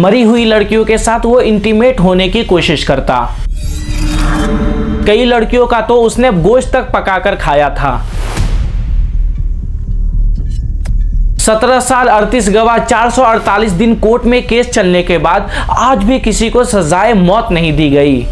मरी हुई लड़कियों के साथ वो इंटीमेट होने की कोशिश करता। कई लड़कियों का तो उसने गोश्त तक पकाकर खाया था। 17 साल 38 गवाह 448 दिन कोर्ट में केस चलने के बाद आज भी किसी को सजाए मौत नहीं दी गई।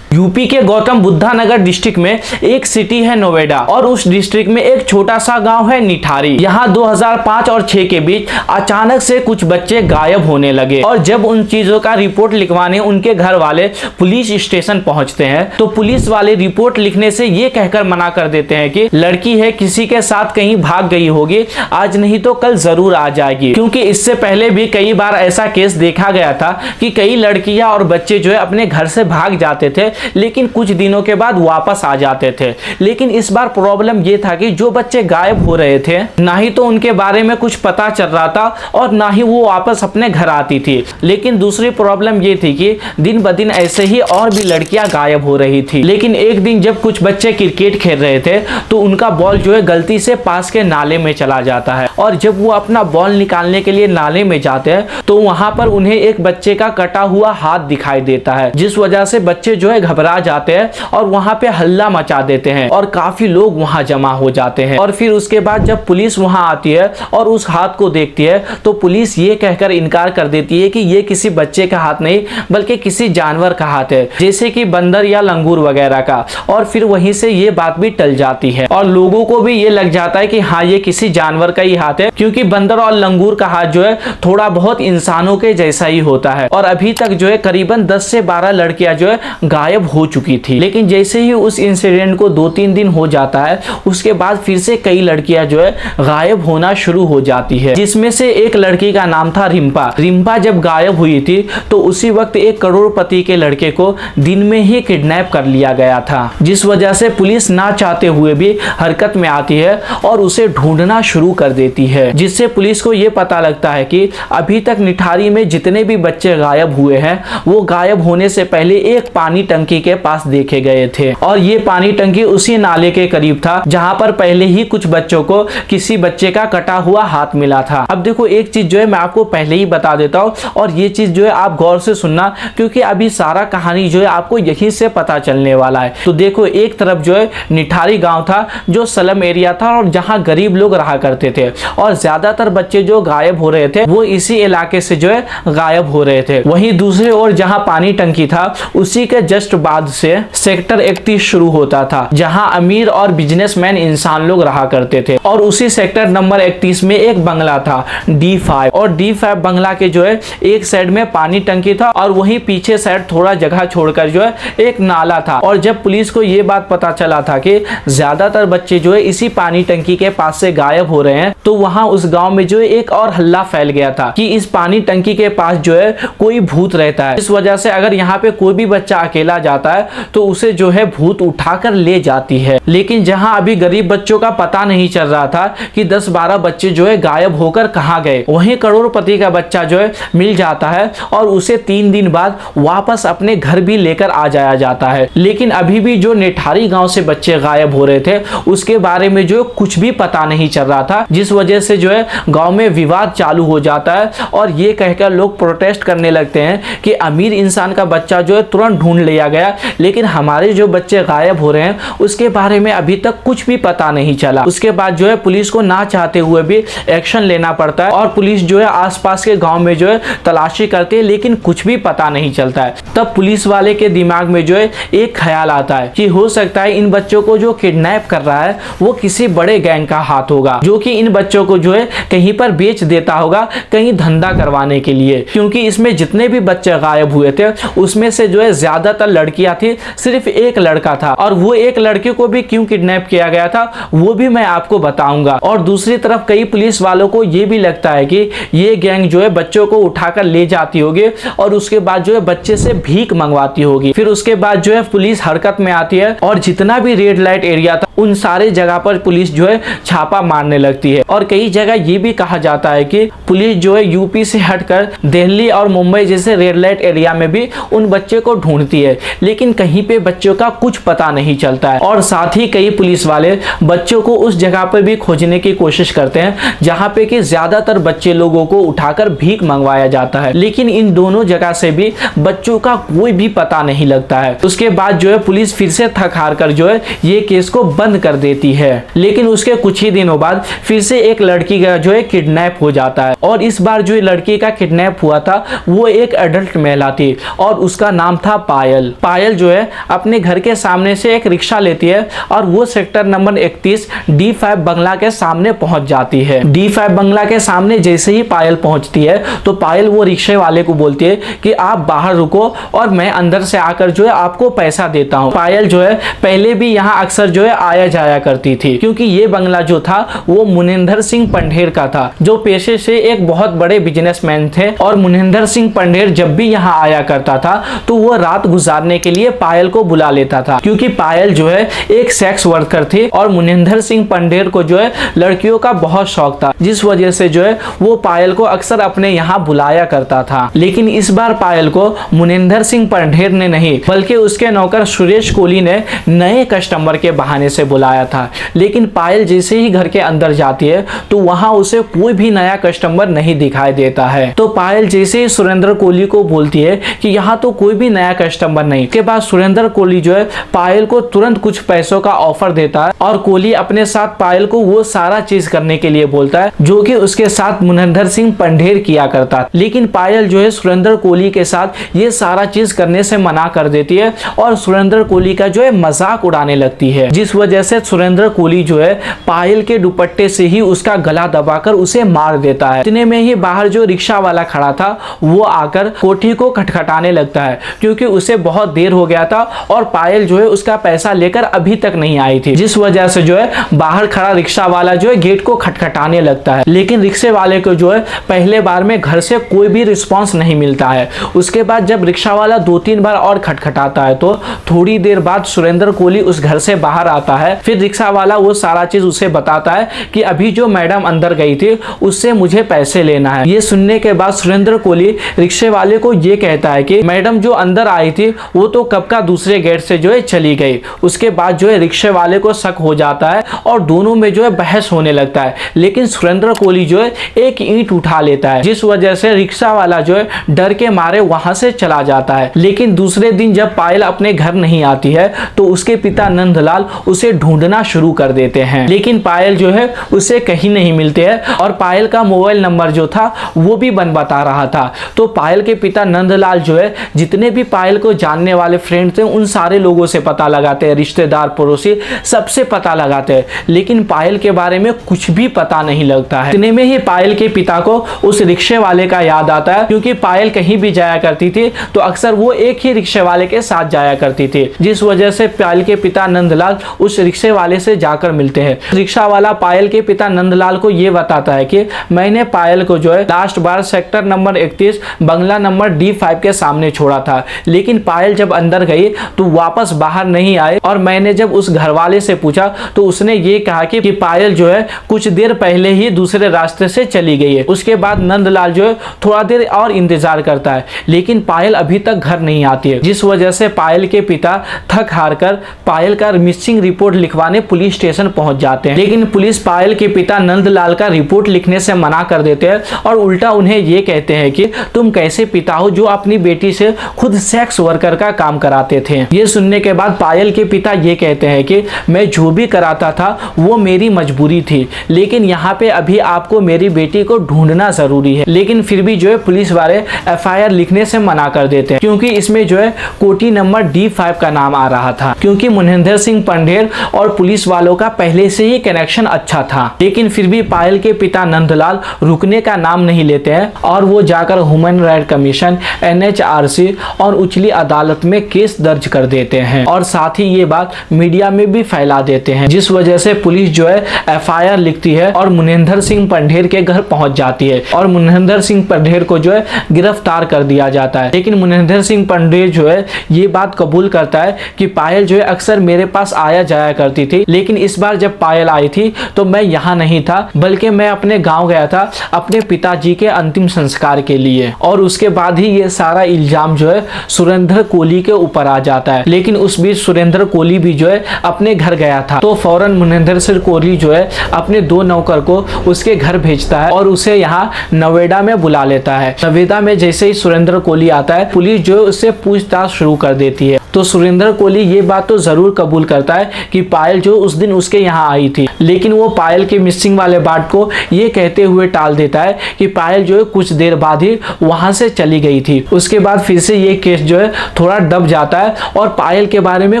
यूपी के गौतम बुद्धा नगर डिस्ट्रिक्ट में एक सिटी है नोएडा और उस डिस्ट्रिक्ट में एक छोटा सा गांव है निठारी। यहाँ 2005 और 6 के बीच अचानक से कुछ बच्चे गायब होने लगे और जब उन चीजों का रिपोर्ट लिखवाने उनके घर वाले पुलिस स्टेशन पहुंचते हैं तो पुलिस वाले रिपोर्ट लिखने से ये कहकर मना कर देते हैं कि लड़की है, किसी के साथ कहीं भाग गई होगी, आज नहीं तो कल जरूर आ जाएगी। क्योंकि इससे पहले भी कई बार ऐसा केस देखा गया था कि कई लड़कियां और बच्चे जो है अपने घर से भाग जाते थे लेकिन कुछ दिनों के बाद वापस आ जाते थे। लेकिन इस बार प्रॉब्लम ये था कि जो बच्चे गायब हो रहे थे ना ही तो उनके बारे में कुछ पता चल रहा था और ना ही वो वापस अपने घर आती थी। लेकिन दूसरी प्रॉब्लम ये थी कि दिन ब दिन ऐसे ही और भी लड़कियां गायब हो रही थी। लेकिन एक दिन जब कुछ बच्चे क्रिकेट खेल रहे थे तो उनका बॉल जो है गलती से पास के नाले में चला जाता है और जब वो अपना बॉल निकालने के लिए नाले में जाते हैं तो वहां पर उन्हें एक बच्चे का कटा हुआ हाथ दिखाई देता है, जिस वजह से बच्चे जो है घबरा जाते हैं और वहां पे हल्ला मचा देते हैं और काफी लोग वहां जमा हो जाते हैं। और फिर उसके बाद जब पुलिस वहां आती है और उस हाथ को देखती है तो पुलिस ये कहकर इनकार कर देती है कि ये किसी बच्चे का हाथ नहीं बल्कि किसी जानवर का हाथ है, जैसे कि बंदर या लंगूर वगैरह का। और फिर वहीं से ये बात भी टल जाती है और लोगों को भी ये लग जाता है कि हाँ ये किसी जानवर का ही हाथ है, क्योंकि बंदर और लंगूर का हाथ जो है थोड़ा बहुत इंसानों के जैसा ही होता है। और अभी तक जो है करीबन 10 से 12 लड़कियां जो है गायब हो चुकी थी। लेकिन जैसे ही उस इंसिडेंट को 2-3 दिन हो जाता है उसके बाद फिर से कई लड़कियां जो है गायब होना शुरू हो जाती है, जिसमें से एक लड़की का नाम था रिम्पा। रिम्पा जब गायब हुई थी तो उसी वक्त एक करोड़पति के लड़के को दिन में ही किडनैप कर लिया गया था, जिस वजह से पुलिस ना चाहते हुए भी हरकत में आती है और उसे ढूंढना शुरू कर देती है, जिससे पुलिस को यह पता लगता है कि अभी तक निठारी में जितने भी बच्चे गायब हुए हैं वो गायब होने से पहले एक पानी टंकी के पास देखे गए थे और ये पानी टंकी उसी नाले के करीब था जहां पर पहले ही कुछ बच्चों को किसी बच्चे का कटा हुआ हाथ मिला था। अब देखो एक चीज जो है मैं आपको पहले ही बता देता हूं और ये चीज जो है आप गौर से सुनना, क्योंकि अभी सारा कहानी जो है आपको यहीं से पता चलने वाला है। तो देखो एक तरफ जो है निठारी गांव था जो स्लम एरिया था और जहां गरीब लोग रहा करते थे और ज्यादातर बच्चे जो गायब हो रहे थे वो इसी इलाके से जो है गायब हो रहे थे। वहीं दूसरे ओर जहां पानी टंकी था उसी के जस्ट बाद से सेक्टर 31 शुरू होता था जहां अमीर और बिजनेसमैन इंसान लोग रहा करते थे और उसी सेक्टर नंबर 31 में एक बंगला था D5 और D5 बंगला के जो है एक साइड में पानी टंकी था और वहीं पीछे साइड थोड़ा जगह छोड़कर जो है एक नाला था। और जब पुलिस को ये बात पता चला था कि ज्यादातर बच्चे जो है इसी पानी टंकी के पास से गायब हो रहे हैं तो वहां उस गांव में जो है एक और हल्ला फैल गया था कि इस पानी टंकी के पास जो है कोई भूत रहता है, इस वजह से अगर यहाँ पे कोई भी बच्चा अकेला जाता है तो उसे जो है भूत उठाकर ले जाती है। लेकिन जहां अभी गरीब बच्चों का पता नहीं चल रहा था कि 10-12 बच्चे जो है गायब होकर कहां गए, वहीं करोड़पति का बच्चा जो है मिल जाता है और उसे 3 दिन बाद वापस अपने घर भी लेकर आ जाया जाता है। लेकिन अभी भी जो निठारी गांव से बच्चे गायब हो रहे थे उसके बारे में जो कुछ भी पता नहीं चल रहा था, जिस वजह से जो है गांव में विवाद चालू हो जाता है और ये कहकर लोग प्रोटेस्ट करने लगते हैं कि अमीर इंसान का बच्चा जो है तुरंत ढूंढ लिया गया, लेकिन हमारे जो बच्चे गायब हो रहे हैं उसके बारे में अभी तक कुछ भी पता नहीं चला। उसके बाद जो है पुलिस को ना चाहते हुए भी एक्शन लेना पड़ता है और पुलिस जो है आसपास के गांव में जो है तलाशी करती है, लेकिन कुछ भी पता नहीं चलता है। तब पुलिस वाले के दिमाग में जो है एक ख्याल आता है कि हो सकता है इन बच्चों को जो किडनैप कर रहा है वो किसी बड़े गैंग का हाथ होगा जो कि इन बच्चों को जो है कहीं पर बेच देता होगा कहीं धंधा करवाने के लिए, क्योंकि इसमें जितने भी बच्चे गायब हुए थे उसमें से जो है ज्यादातर लड़कियां थी, सिर्फ एक लड़का था और वो एक लड़के को भी क्यों किडनैप किया गया था वो भी मैं आपको बताऊंगा। और दूसरी तरफ कई पुलिस वालों को ये भी लगता है कि ये गैंग जो है बच्चों को उठाकर ले जाती होगी और उसके बाद जो है बच्चे से भीख मंगवाती होगी। फिर उसके बाद जो है पुलिस हरकत में आती है और जितना भी रेड लाइट एरिया था उन सारे जगह पर पुलिस जो है छापा मारने लगती है और कई जगह ये भी कहा जाता है कि पुलिस जो है यूपी से हटकर दिल्ली और मुंबई जैसे रेड लाइट एरिया में भी उन बच्चे को ढूंढती है, लेकिन कहीं पे बच्चों का कुछ पता नहीं चलता है। और साथ ही कई पुलिस वाले बच्चों को उस जगह पर भी खोजने की कोशिश करते हैं जहां पे कि ज्यादातर बच्चे लोगों को उठाकर भीख मंगवाया जाता है, लेकिन इन दोनों जगह से भी बच्चों का कोई भी पता नहीं लगता है। उसके बाद जो है पुलिस फिर से थक हार कर जो है ये केस को बंद कर देती है। लेकिन उसके कुछ ही दिनों बाद फिर से एक लड़की का जो है किडनैप हो जाता है, और इस बार जो लड़की का किडनैप हुआ था वो एक एडल्ट महिला थी और उसका नाम था पायल। पायल जो है अपने घर के सामने से एक रिक्शा लेती है और वो सेक्टर नंबर 31 D5 बंगला के सामने पहुंच जाती है। D5 बंगला के सामने जैसे ही पायल पहुंचती है तो पायल वो रिक्शे वाले को बोलती है कि आप बाहर रुको और मैं अंदर से आकर जो है आपको पैसा देता हूँ। पायल जो है पहले भी यहाँ अक्सर जो है आया जाया करती थी, क्योंकि ये बंगला जो था वो मुनिंदर सिंह पंढेर का था, जो पेशे से एक बहुत बड़े बिजनेसमैन थे। और मुनिंदर सिंह पंढेर जब भी यहाँ आया करता था तो वो रात गुजारने के लिए पायल को बुला लेता था, क्योंकि पायल जो है एक सेक्स वर्कर थी और मुनिंदर सिंह पंढेर को जो है लड़कियों का बहुत शौक था, जिस वजह से जो है वो पायल को अक्सर अपने यहाँ बुलाया करता था। लेकिन इस बार पायल को मुनिंदर सिंह पंढेर ने नहीं बल्कि उसके नौकर सुरेश कोहली ने नए कस्टमर के बहाने से बुलाया था। लेकिन पायल जैसे ही घर के अंदर जाती है तो वहां उसे कोई भी नया कस्टमर नहीं दिखाई देता है। तो पायल जैसे ही सुरेंद्र कोहली को बोलती है कि यहाँ तो कोई भी नया कस्टमर नहीं। के बाद सुरेंद्र कोहली जो है पायल को तुरंत कुछ पैसों का ऑफर देता है और कोहली अपने साथ पायल को वो सारा चीज करने के लिए बोलता है जो कि उसके साथ मुनिंदर सिंह पंढेर किया करता। लेकिन पायल जो है सुरेंद्र कोहली के साथ ये सारा चीज करने से मना कर देती है और सुरेंद्र कोहली का जो है मजाक उड़ाने लगती है, जिस वजह से सुरेंद्र कोहली जो है पायल के दुपट्टे से ही उसका गला दबाकर उसे मार देता है। इतने में ही बाहर जो रिक्शा वाला खड़ा था वो आकर कोठी को खटखटाने लगता है, क्योंकि उसे बहुत देर हो गया था और पायल जो है उसका पैसा लेकर अभी तक नहीं आई थी, जिस वजह से जो है बाहर खड़ा रिक्शा वाला जो है गेट को खटखटाने लगता है। लेकिन रिक्शे वाले को जो है पहले बार में घर से कोई भी रिस्पॉन्स नहीं मिलता है। उसके बाद जब रिक्शा वाला 2-3 बार और खटखटाता है तो थोड़ी देर बाद सुरेंद्र कोहली उस घर से बाहर आता है। फिर रिक्शा वाला वो सारा चीज उसे बताता है कि अभी जो मैडम अंदर गई थी उससे मुझे पैसे लेना है। ये सुनने के बाद सुरेंद्र कोहली रिक्शे वाले को ये कहता है कि मैडम जो अंदर आई थी वो तो कब का दूसरे गेट से जो है चली गई। उसके बाद जो है रिक्शे वाले को शक हो जाता है और दोनों में जो है बहस होने लगता है। लेकिन सुरेंद्र कोहली जो है एक ईंट उठा लेता है, जिस वजह से रिक्शा वाला जो है डर के मारे वहां से चला जाता है। लेकिन दूसरे दिन जब पायल अपने घर नहीं आती है तो उसके पिता नंदलाल उसे ढूंढना शुरू कर देते हैं, लेकिन पायल जो है उसे कहीं नहीं मिलते हैं और पायल का मोबाइल नंबर जो था वो भी बंद बता रहा था। तो पायल के पिता नंदलाल जो है जितने भी पायल को जानने वाले फ्रेंड थे उन सारे लोगों से पता लगाते हैं, रिश्तेदार पड़ोसी सबसे पता लगाते हैं, लेकिन पायल के बारे में कुछ भी पता नहीं लगता है। इतने में ही पायल के पिता को उस रिक्शे वाले का याद आता है, क्योंकि पायल कहीं भी जाया करती थी तो अक्सर वो एक ही रिक्शे वाले के साथ जाया करती थी, जिस वजह से पायल के पिता नंदलाल उस रिक्शे वाले से जाकर मिलते हैं। रिक्शा वाला पायल के पिता नंदलाल को ये बताता है कि मैंने पायल को जो है लास्ट बार सेक्टर नंबर 31 बंगला नंबर D5 के सामने छोड़ा था, लेकिन पायल जब अंदर गई तो वापस बाहर नहीं आए और मैंने जब उस घर वाले से पूछा तो उसने ये कहा कि पायल जो है कुछ देर पहले ही दूसरे रास्ते से चली गई है। उसके बाद नंदलाल जो है थोड़ा देर और इंतजार करता है, लेकिन पायल अभी तक घर नहीं आती है, जिस वजह से पायल के पिता थक हार कर पायल का मिसिंग रिपोर्ट लिखवाने पुलिस स्टेशन पहुंच जाते हैं। लेकिन पुलिस पायल के पिता नंदलाल का रिपोर्ट लिखने से मना कर देते हैं और उल्टा उन्हें ये कहते हैं कि तुम कैसे पिता हो जो अपनी बेटी से खुद सेक्स वर्कर का काम कराते थे। ये सुनने के बाद पायल के पिता ये कहते हैं कि मैं जो भी कराता था वो मेरी मजबूरी थी, लेकिन यहाँ पे अभी आपको मेरी बेटी को ढूंढना जरूरी है। लेकिन फिर भी जो है पुलिस वाले FIR लिखने से मना कर देते हैं, क्योंकि इसमें जो है कोठी नंबर D5 का नाम आ रहा था, क्योंकि मुनिंदर सिंह पंढेर और पुलिस वालों का पहले से ही कनेक्शन अच्छा था। लेकिन फिर भी पायल के पिता नंदलाल रुकने का नाम नहीं लेते हैं और वो जाकर ह्यूमन राइट कमीशन, NHRC और उचली अदालत में केस दर्ज कर देते हैं और साथ ही ये बात मीडिया में भी फैला देते हैं, जिस वजह से पुलिस जो है FIR लिखती है और मुनिंदर सिंह पंढेर के घर पहुंच जाती है और मुनिंदर सिंह पंढेर को जो है गिरफ्तार कर दिया जाता है। लेकिन मुनिंदर सिंह पंढेर जो है ये बात कबूल करता है कि पायल जो है अक्सर मेरे पास आया जाया करती थी, लेकिन इस बार जब पायल आई थी तो मैं यहाँ नहीं था, बल्कि मैं अपने गांव गया था अपने पिताजी के अंतिम संस्कार के लिए। और उसके बाद ही ये सारा इल्जाम जो है सुरेंद्र कोहली के ऊपर आ जाता है। लेकिन उस बीच सुरेंद्र कोहली भी जो है अपने घर गया था, तो फौरन मुनिंदर सिंह कोहली जो है अपने 2 नौकर को उसके घर भेजता है और उसे यहाँ नोएडा में बुला लेता है। नोएडा में जैसे ही सुरेंद्र कोहली आता है, पुलिस जो है उससे पूछताछ शुरू कर देती है। तो सुरेंद्र कोहली ये बात तो जरूर कबूल करता है कि पायल जो उस दिन उसके यहाँ आई थी, लेकिन वो पायल के मिसिंग वाले बात को ये कहते हुए टाल देता है कि पायल जो है कुछ देर बाद ही वहां से चली गई थी। उसके बाद फिर से ये केस जो है थोड़ा दब जाता है और पायल के बारे में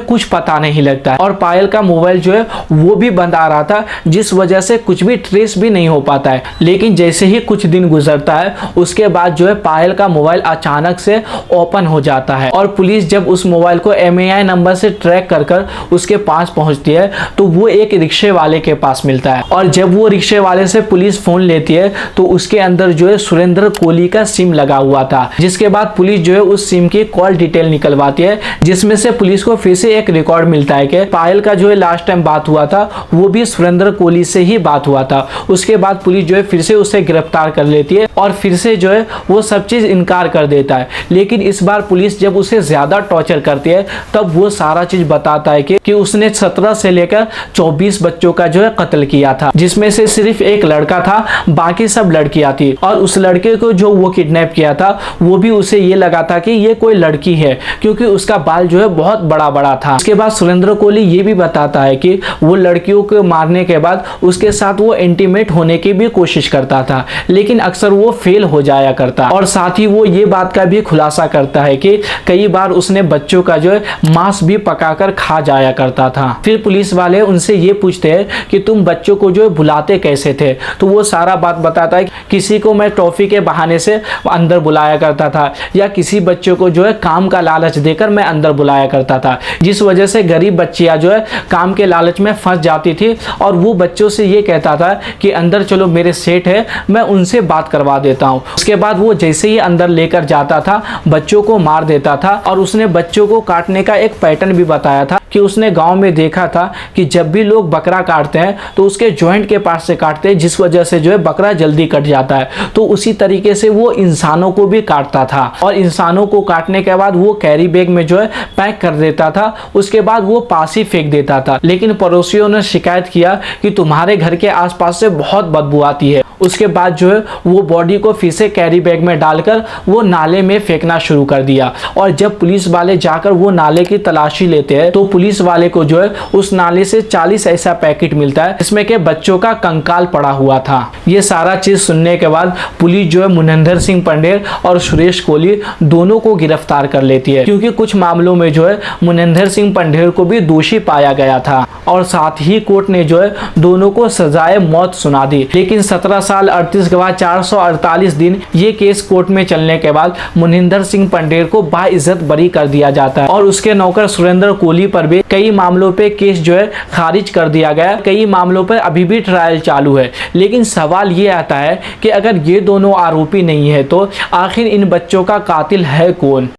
कुछ पता नहीं लगता है, और पायल का मोबाइल जो है वो भी बंद आ रहा था, जिस वजह से कुछ भी ट्रेस भी नहीं हो पाता है। लेकिन जैसे ही कुछ दिन गुजरता है, उसके बाद जो है पायल का मोबाइल अचानक से ओपन हो जाता है, और पुलिस जब उस मोबाइल को MAI नंबर से ट्रैक कर उसके पास पहुंचती है, तो वो एक रिक्शे वाले के पास मिलता है। और जब वो रिक्शे वाले से पुलिस फोन लेती है, तो उसके अंदर जो है सुरेंद्र कोहली का सिम लगा हुआ था, जिसके बाद पुलिस जो है उस सिम की कॉल डिटेल निकलवाती है, जिसमें से पुलिस को फिर से एक रिकॉर्ड मिलता है कि पायल का जो है लास्ट टाइम बात हुआ था वो भी सुरेंद्र कोहली से ही बात हुआ था। उसके बाद पुलिस जो है फिर से उसे गिरफ्तार कर लेती है और फिर से जो है वो सब चीज इनकार कर देता है। लेकिन इस बार पुलिस जब उसे ज्यादा टॉर्चर करती है, तब वो सारा चीज बताता है कि उसने 17 से लेकर 24 बच्चों का जो है कत्ल किया था, जिसमें से सिर्फ एक लड़का था, बाकी सब लड़कियां थी। और उस लड़के को जो वो किडनैप किया था, वो भी उसे ये लगा था कि ये कोई लड़की है, क्योंकि उसका बाल जो है बहुत बड़ा बड़ा था। उसके बाद सुरेंद्र कोहली ये भी बताता है कि वो लड़कियों को मारने के बाद उसके साथ वो इंटीमेट होने की भी कोशिश करता था, लेकिन अक्सर वो फेल हो जाया करता। और साथ ही वो ये बात का भी खुलासा करता है कि कई बार उसने बच्चों का जो है मांस भी पकाकर खा जाया करता था। फिर पुलिस वाले उनसे ये पूछते हैं कि तुम बच्चों को जो है बुलाते कैसे थे, तो वो सारा बात बताता है। किसी को मैं टॉफी के बहाने से अंदर बुलाया करता था, या किसी बच्चों को जो है काम का लालच देकर मैं अंदर बुलाया करता था, जिस वजह से गरीब बच्चियां जो है काम के लालच में फंस जाती थी। और वो बच्चों से ये कहता था कि अंदर चलो, मेरे सेठ है, मैं उनसे बात करवा देता हूँ। उसके बाद वो जैसे ही अंदर लेकर जाता था, बच्चों को मार देता था। और उसने बच्चों को काटने का एक पैटर्न भी बताया था कि उसने गांव में देखा था कि जब भी लोग बकरा काटते हैं तो उसके जॉइंट के पास से काटते हैं, जिस वजह से जो है बकरा जल्दी कट जाता है। तो उसी तरीके से वो इंसानों को भी काटता था, और इंसानों को काटने के बाद वो कैरी बैग में जो है पैक कर देता था। उसके बाद वो पास ही फेंक देता था। लेकिन पड़ोसियों ने शिकायत किया कि तुम्हारे घर के आसपास से बहुत बदबू आती है। उसके बाद जो है वो बॉडी को फिर से कैरी बैग में डालकर वो नाले में फेंकना शुरू कर दिया। और जब पुलिस वाले जाकर वो नाले की तलाशी लेते हैं, तो पुलिस वाले को जो है उस नाले से 40 ऐसा पैकेट मिलता है, जिसमें के बच्चों का कंकाल पड़ा हुआ था। ये सारा चीज सुनने के बाद पुलिस जो है मुनिंदर सिंह पंडेर और सुरेश कोहली दोनों को गिरफ्तार कर लेती है, क्योंकि कुछ मामलों में जो है मुनिंदर सिंह पंडेर को भी दोषी पाया गया था। और साथ ही कोर्ट ने जो है दोनों को सजाए मौत सुना दी। लेकिन 17 साल 38 के बाद 448 दिन ये केस कोर्ट में चलने के बाद मुनिंदर सिंह पंडेर को बाइज्जत बरी कर दिया जाता है, और उसके नौकर सुरेंद्र कोहली पर भी कई मामलों पे केस जो है खारिज कर दिया गया। कई मामलों पर अभी भी ट्रायल चालू है। लेकिन सवाल ये आता है कि अगर ये दोनों आरोपी नहीं है, तो आखिर इन बच्चों का कातिल है कौन?